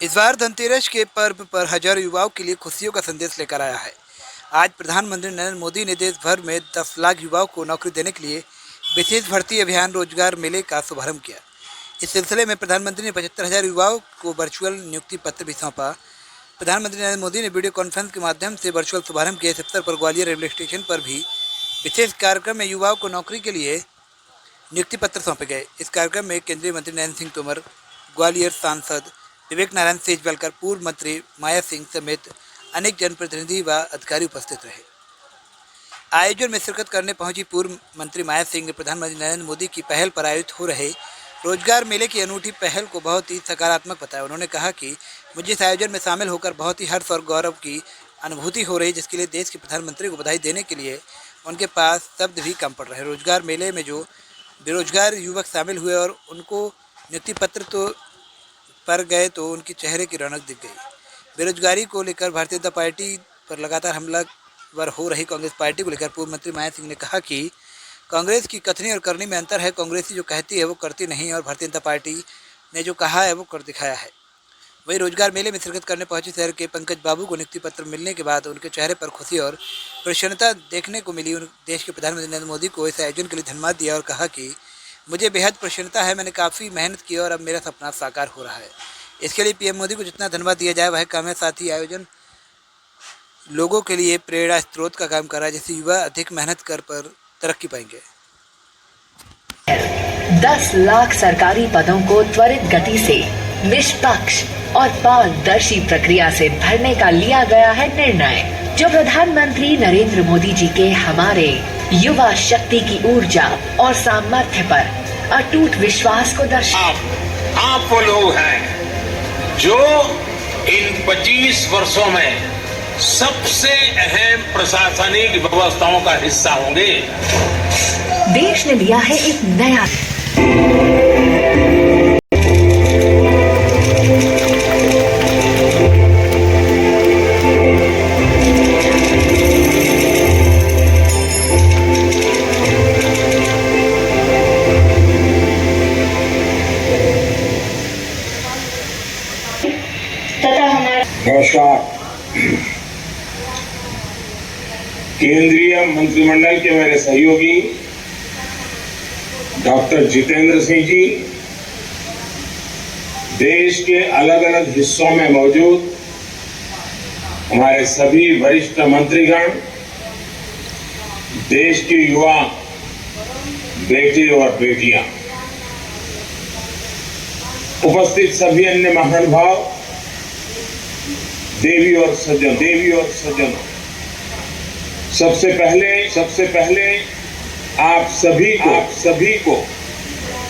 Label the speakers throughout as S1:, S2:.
S1: इस बार धनतेरस के पर्व पर हजारों युवाओं के लिए खुशियों का संदेश लेकर आया है। आज प्रधानमंत्री नरेंद्र मोदी ने देश भर में 10 लाख युवाओं को नौकरी देने के लिए विशेष भर्ती अभियान रोजगार मेले का शुभारंभ किया। इस सिलसिले में प्रधानमंत्री ने 75,000 युवाओं को वर्चुअल नियुक्ति पत्र भी सौंपा। प्रधानमंत्री नरेंद्र मोदी ने वीडियो कॉन्फ्रेंस के माध्यम से वर्चुअल शुभारंभ किया। इस अवसर पर ग्वालियर रेलवे स्टेशन पर भी विशेष कार्यक्रम में युवाओं को नौकरी के लिए नियुक्ति पत्र सौंपे गए। इस कार्यक्रम में केंद्रीय मंत्री नरेंद्र सिंह तोमर, ग्वालियर सांसद विवेक नारायण सेजवालकर, पूर्व मंत्री माया सिंह समेत अनेक जनप्रतिनिधि व अधिकारी उपस्थित रहे। आयोजन में शिरकत करने पहुंची पूर्व मंत्री माया सिंह ने प्रधानमंत्री नरेंद्र मोदी की पहल पर आयोजित हो रहे रोजगार मेले की अनूठी पहल को बहुत ही सकारात्मक बताया। उन्होंने कहा कि मुझे इस आयोजन में शामिल होकर बहुत ही हर्ष और गौरव की अनुभूति हो रही, जिसके लिए देश के प्रधानमंत्री को बधाई देने के लिए उनके पास शब्द भी कम पड़ रहे। रोजगार मेले में जो बेरोजगार युवक शामिल हुए और उनको नियुक्ति पत्र पर गए तो उनके चेहरे की रौनक दिख गई। बेरोजगारी को लेकर भारतीय जनता पार्टी पर लगातार हमलावर हो रही कांग्रेस पार्टी को लेकर पूर्व मंत्री माया सिंह ने कहा कि कांग्रेस की कथनी और करनी में अंतर है। कांग्रेसी जो कहती है वो करती नहीं और भारतीय जनता पार्टी ने जो कहा है वो कर दिखाया है। वहीं रोजगार मेले में शिरकत करने पहुंचे शहर के पंकज बाबू को नियुक्ति पत्र मिलने के बाद उनके चेहरे पर खुशी और प्रसन्नता देखने को मिली। देश के प्रधानमंत्री नरेंद्र मोदी को इस आयोजन के लिए धन्यवाद दिया और कहा कि मुझे बेहद प्रसन्नता है, मैंने काफ़ी मेहनत की और अब मेरा सपना साकार हो रहा है। इसके लिए पीएम मोदी को जितना धन्यवाद दिया जाए वह कम है। साथ ही आयोजन लोगों के लिए प्रेरणा स्रोत का काम कर रहा है, जिससे युवा अधिक मेहनत कर पर तरक्की पाएंगे।
S2: 10 लाख सरकारी पदों को त्वरित गति से निष्पक्ष और पारदर्शी प्रक्रिया से भरने का लिया गया है निर्णय, जो प्रधानमंत्री नरेंद्र मोदी जी के हमारे युवा शक्ति की ऊर्जा और सामर्थ्य पर अटूट विश्वास को दर्शाता।
S3: आप वो लोग हैं जो इन 25 वर्षों में सबसे अहम प्रशासनिक व्यवस्थाओं का हिस्सा होंगे।
S2: देश ने लिया है एक नया
S3: नमस्कार। केंद्रीय मंत्रिमंडल के मेरे सहयोगी डॉक्टर जितेंद्र सिंह जी, देश के अलग अलग हिस्सों में मौजूद हमारे सभी वरिष्ठ मंत्रीगण, देश के युवा बेटे और बेटियां, उपस्थित सभी अन्य महानुभाव, देवी और सज्जनों, सबसे पहले आप सभी को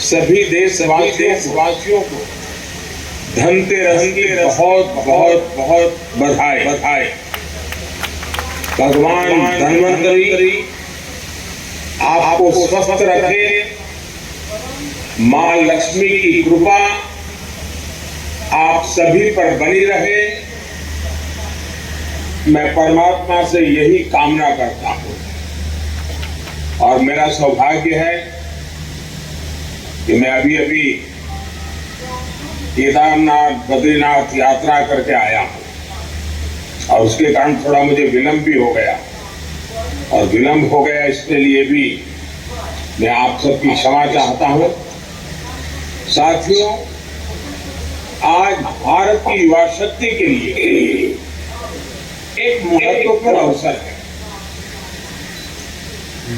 S3: सभी देशवासियों को धनतेरस की बहुत बधाई। भगवान धन्वंतरी आपको स्वस्थ रखे, मां लक्ष्मी की कृपा आप सभी पर बनी रहे। मैं परमात्मा से यही कामना करता हूं और मेरा सौभाग्य है कि मैं अभी केदारनाथ बद्रीनाथ यात्रा करके आया हूं और उसके कारण थोड़ा मुझे विलंब भी हो गया और विलंब हो गया इसके लिए भी मैं आप सबकी क्षमा चाहता हूं। साथियों, आज भारत की युवा शक्ति के लिए एक महत्वपूर्ण अवसर है।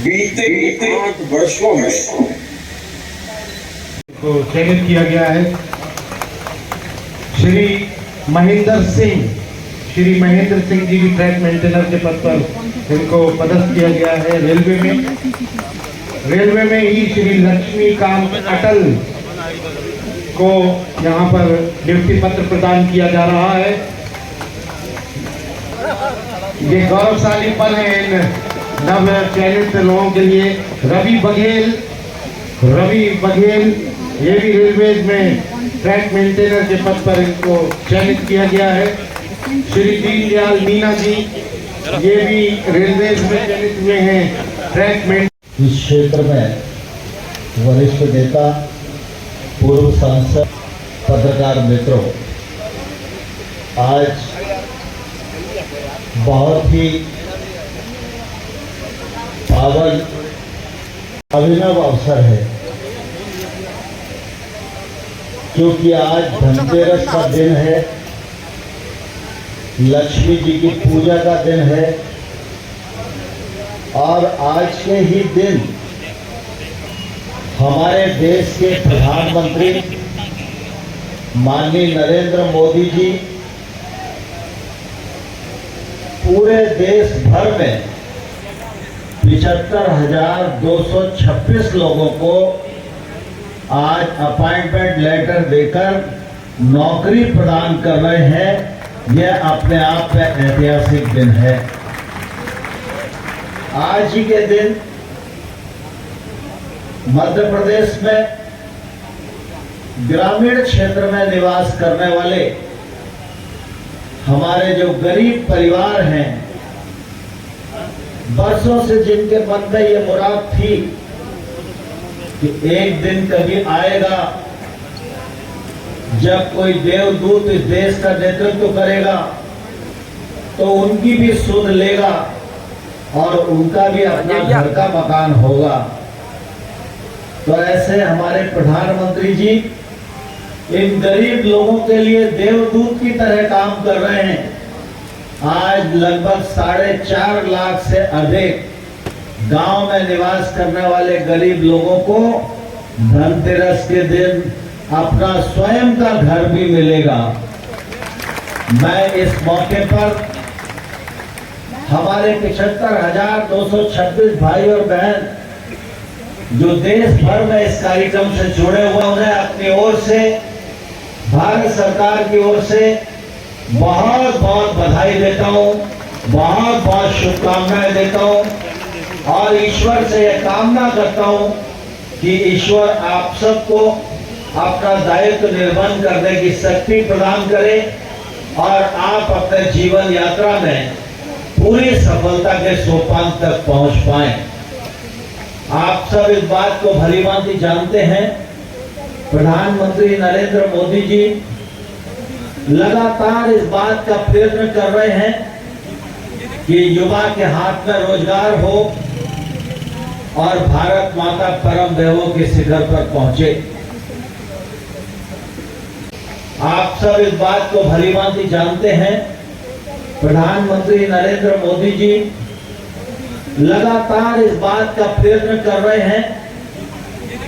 S3: बीते 8 वर्षों में
S4: को चयनित किया गया है। श्री महेंद्र सिंह जी की ट्रैक मेंटेनर के पद पर इनको पदस्थ किया गया है। रेलवे में ही श्री लक्ष्मीकांत अटल को यहाँ पर नियुक्ति पत्र प्रदान किया जा रहा है। ये गौरवशाली पल है इन नव चयनित लोगों के लिए। रवि बघेल ये भी रेलवेज में ट्रैक मेंटेनर के पद पर इनको चयनित किया गया है। श्री दीनदयाल मीना जी ये भी रेलवेज में चयनित हुए हैं ट्रैक मेंटेनर।
S5: इस क्षेत्र में वरिष्ठ नेता, पूर्व सांसद, पत्रकार मित्रों, आज बहुत ही पावन अभिनव अवसर है, क्योंकि आज धनतेरस का दिन है, लक्ष्मी जी की पूजा का दिन है और आज के ही दिन हमारे देश के प्रधानमंत्री माननीय नरेंद्र मोदी जी पूरे देश भर में 75,226 लोगों को आज अपॉइंटमेंट लेटर देकर नौकरी प्रदान कर रहे हैं। यह अपने आप में ऐतिहासिक दिन है। आज ही के दिन मध्य प्रदेश में ग्रामीण क्षेत्र में निवास करने वाले हमारे जो गरीब परिवार हैं, बरसों से जिनके मन में ये मुराद थी कि एक दिन कभी आएगा जब कोई देवदूत इस देश का नेतृत्व करेगा तो उनकी भी सुध लेगा और उनका भी अपना घर का मकान होगा। तो ऐसे हमारे प्रधानमंत्री जी इन गरीब लोगों के लिए देवदूत की तरह काम कर रहे हैं। आज लगभग 4.5 लाख से अधिक गांव में निवास करने वाले गरीब लोगों को धनतेरस के दिन अपना स्वयं का घर भी मिलेगा। मैं इस मौके पर हमारे 75,226 भाई और बहन जो देश भर में इस कार्यक्रम से जुड़े हुए उन्हें अपनी ओर से, भारत सरकार की ओर से बहुत बहुत बधाई देता हूँ, बहुत बहुत शुभकामनाएं देता हूँ और ईश्वर से यह कामना करता हूँ कि ईश्वर आप सबको अपना दायित्व निर्वहन करने की शक्ति प्रदान करे और आप अपने जीवन यात्रा में पूरी सफलता के सोपान तक पहुंच पाएं। आप सब इस बात को भलीभांति जानते हैं, प्रधानमंत्री नरेंद्र मोदी जी लगातार इस बात का प्रयत्न कर रहे हैं कि युवा के हाथ में रोजगार हो और भारत माता परम देवों के शिखर पर पहुंचे। आप सब इस बात को भलीभांति जानते हैं, प्रधानमंत्री नरेंद्र मोदी जी लगातार इस बात का प्रयत्न कर रहे हैं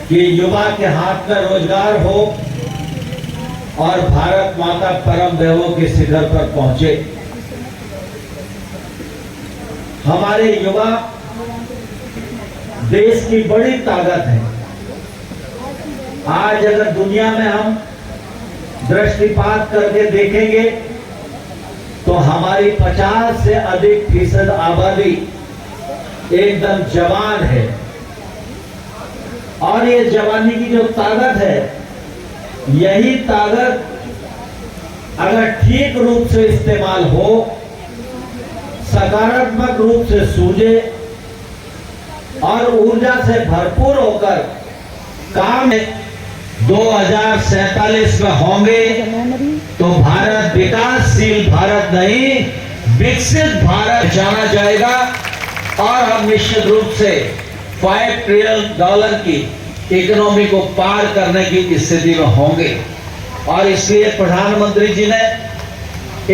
S5: कि युवा के हाथ में रोजगार हो और भारत माता परम देवों के शिखर पर पहुंचे। हमारे युवा देश की बड़ी ताकत है। आज अगर दुनिया में हम दृष्टिपात करके देखेंगे तो हमारी 50 से अधिक फीसद आबादी एकदम जवान है और ये जवानी की जो ताकत है, यही ताकत अगर ठीक रूप से इस्तेमाल हो, सकारात्मक रूप से सूझे और ऊर्जा से भरपूर होकर काम 2047 में होंगे तो भारत विकासशील भारत नहीं, विकसित भारत जाना जाएगा और हम निश्चित रूप से $5 ट्रिलियन की इकोनॉमी को पार करने की स्थिति में होंगे। और इसलिए प्रधानमंत्री जी ने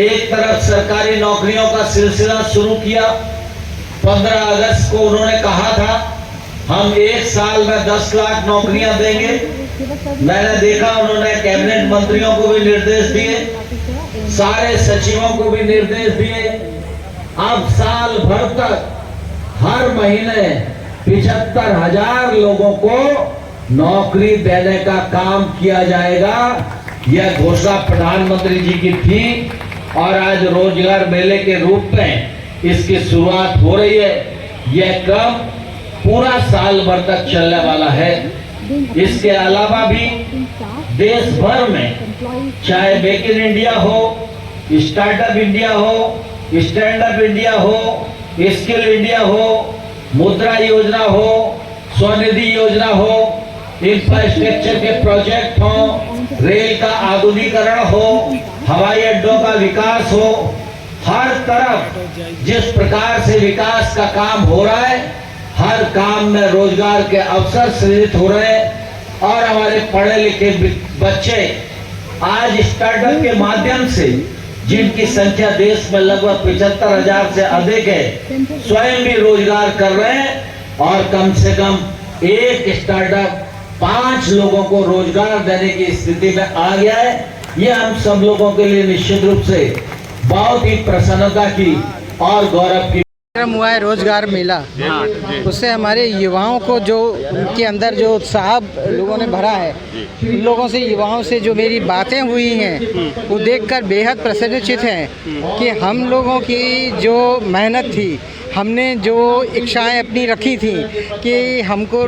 S5: एक तरफ सरकारी नौकरियों का सिलसिला शुरू किया। 15 अगस्त को उन्होंने कहा था हम 1 साल में 10 लाख नौकरियां देंगे। मैंने देखा उन्होंने कैबिनेट मंत्रियों को भी निर्देश दिए, सारे सचिवों को भी निर्देश दिए। अब साल भर तक हर महीने 75,000 लोगों को नौकरी देने का काम किया जाएगा। यह घोषणा प्रधानमंत्री जी की थी और आज रोजगार मेले के रूप में इसकी शुरुआत हो रही है। यह क्रम पूरा साल भर तक चलने वाला है। इसके अलावा भी देश भर में चाहे मेक इन इंडिया हो, स्टार्टअप इंडिया हो, स्टैंड अप इंडिया हो, स्किल इंडिया हो, मुद्रा योजना हो, स्वनिधि योजना हो, इंफ्रास्ट्रक्चर के प्रोजेक्ट हो, रेल का आधुनिकीकरण हो, हवाई अड्डों का विकास हो, हर तरफ जिस प्रकार से विकास का काम हो रहा है, हर काम में रोजगार के अवसर सृजित हो रहे हैं और हमारे पढ़े लिखे बच्चे आज स्टार्टअप के माध्यम से, जिनकी संख्या देश में लगभग 75,000 से अधिक है, स्वयं भी रोजगार कर रहे हैं और कम से कम एक स्टार्टअप 5 लोगों को रोजगार देने की स्थिति में आ गया है। ये हम सब लोगों के लिए निश्चित रूप से बहुत ही प्रसन्नता की और गौरव की
S6: हुआ है रोजगार मेला। उससे हमारे युवाओं को जो उनके अंदर जो उत्साह लोगों ने भरा है, उन लोगों से, युवाओं से जो मेरी बातें हुई हैं वो देखकर बेहद प्रसन्नचित हैं कि हम लोगों की जो मेहनत थी, हमने जो इच्छाएं अपनी रखी थी कि हमको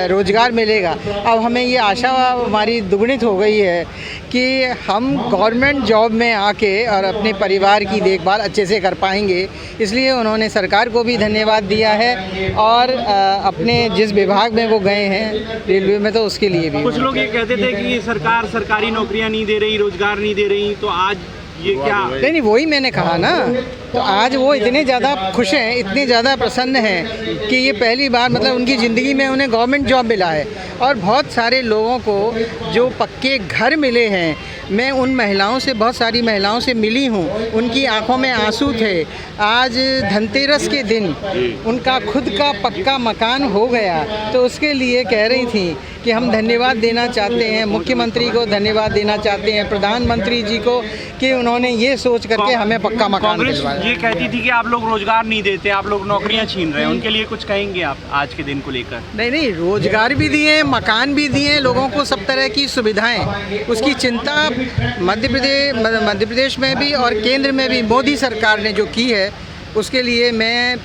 S6: रोज़गार मिलेगा, अब हमें ये आशा हमारी दुगुणित हो गई है कि हम गवर्नमेंट जॉब में आके और अपने परिवार की देखभाल अच्छे से कर पाएंगे। इसलिए उन्होंने सरकार को भी धन्यवाद दिया है और अपने जिस विभाग में वो गए हैं रेलवे में, तो उसके लिए भी।
S7: कुछ लोग ये कहते थे कि सरकार सरकारी नौकरियां नहीं दे रही, रोजगार नहीं दे रही, तो आज ये क्या?
S6: नहीं, वही मैंने कहा ना, तो आज वो इतने ज़्यादा खुश हैं, इतने ज़्यादा प्रसन्न हैं कि ये पहली बार मतलब उनकी ज़िंदगी में उन्हें गवर्नमेंट जॉब मिला है। और बहुत सारे लोगों को जो पक्के घर मिले हैं, मैं उन महिलाओं से, बहुत सारी महिलाओं से मिली हूँ, उनकी आंखों में आंसू थे। आज धनतेरस के दिन उनका खुद का पक्का मकान हो गया, तो उसके लिए कह रही थी कि हम धन्यवाद देना चाहते हैं, मुख्यमंत्री को धन्यवाद देना चाहते हैं, प्रधानमंत्री जी को, कि उन्होंने ये सोच करके हमें पक्का मकान दिलवाया।
S7: ये कहती थी कि आप लोग रोजगार नहीं देते, आप लोग नौकरियां छीन रहे हैं, उनके लिए कुछ कहेंगे आप आज के दिन को लेकर?
S6: नहीं, रोजगार भी दिए, मकान भी दिए, लोगों को सब तरह की सुविधाएं, उसकी चिंता मध्य प्रदेश में भी और केंद्र में भी मोदी सरकार ने जो की है, उसके लिए मैं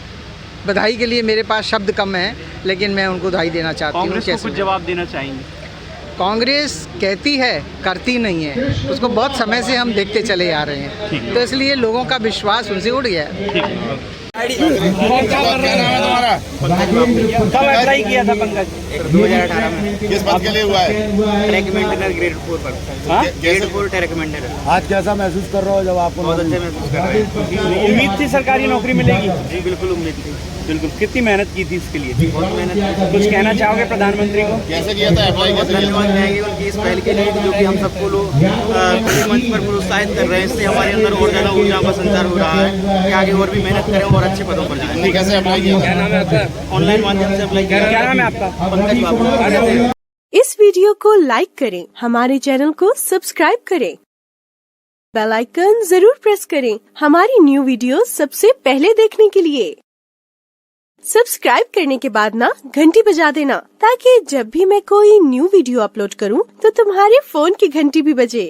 S6: बधाई के लिए मेरे पास शब्द कम हैं, लेकिन मैं उनको बधाई देना चाहती हूँ।
S7: कांग्रेस को कुछ जवाब देना चाहेंगे?
S6: कांग्रेस कहती है, करती नहीं है, उसको बहुत समय से हम देखते चले आ रहे हैं, तो इसलिए लोगों का विश्वास उनसे उड़ गया है।
S7: कब अप्लाई किया था पंकज?
S8: 2018 में। किस पद के लिए हुआ है?
S7: ट्रैक मेंटेनर ग्रेड 4 पर। Grade 4 track maintainer.
S8: आज कैसा महसूस कर रहे हो जब आपको?
S7: बहुत अच्छे महसूस कर रहे हैं। उम्मीद थी सरकारी नौकरी मिलेगी? जी बिल्कुल उम्मीद थी। बिल्कुल। कितनी मेहनत की थी इसके लिए? बहुत मेहनत। कुछ कहना चाहोगे प्रधानमंत्री को?
S8: कैसे किया था अप्लाई? कैसे
S9: धन्यवाद कहेंगे उनकी इस पहल के लिए, जो कि हम सबको लोग मंच पर प्रोत्साहित कर रहे हैं। इससे हमारे अंदर और ज़्यादा ऊर्जा का संचार हो रहा है कि आगे और भी मेहनत करें और अच्छे पदों पर जाएं।
S8: कैसे अप्लाई किया?
S7: क्या नाम है आपका?
S9: ऑनलाइन माध्यम से अप्लाई किया।
S7: क्या नाम है आपका?
S9: पंकज बाबू।
S10: इस वीडियो को लाइक करें, हमारे चैनल को सब्सक्राइब करें, बेल आइकन जरूर प्रेस करें हमारी न्यू वीडियो सबसे पहले देखने के लिए। सब्सक्राइब करने के बाद ना घंटी बजा देना, ताकि जब भी मैं कोई न्यू वीडियो अपलोड करूं तो तुम्हारे फोन की घंटी भी बजे।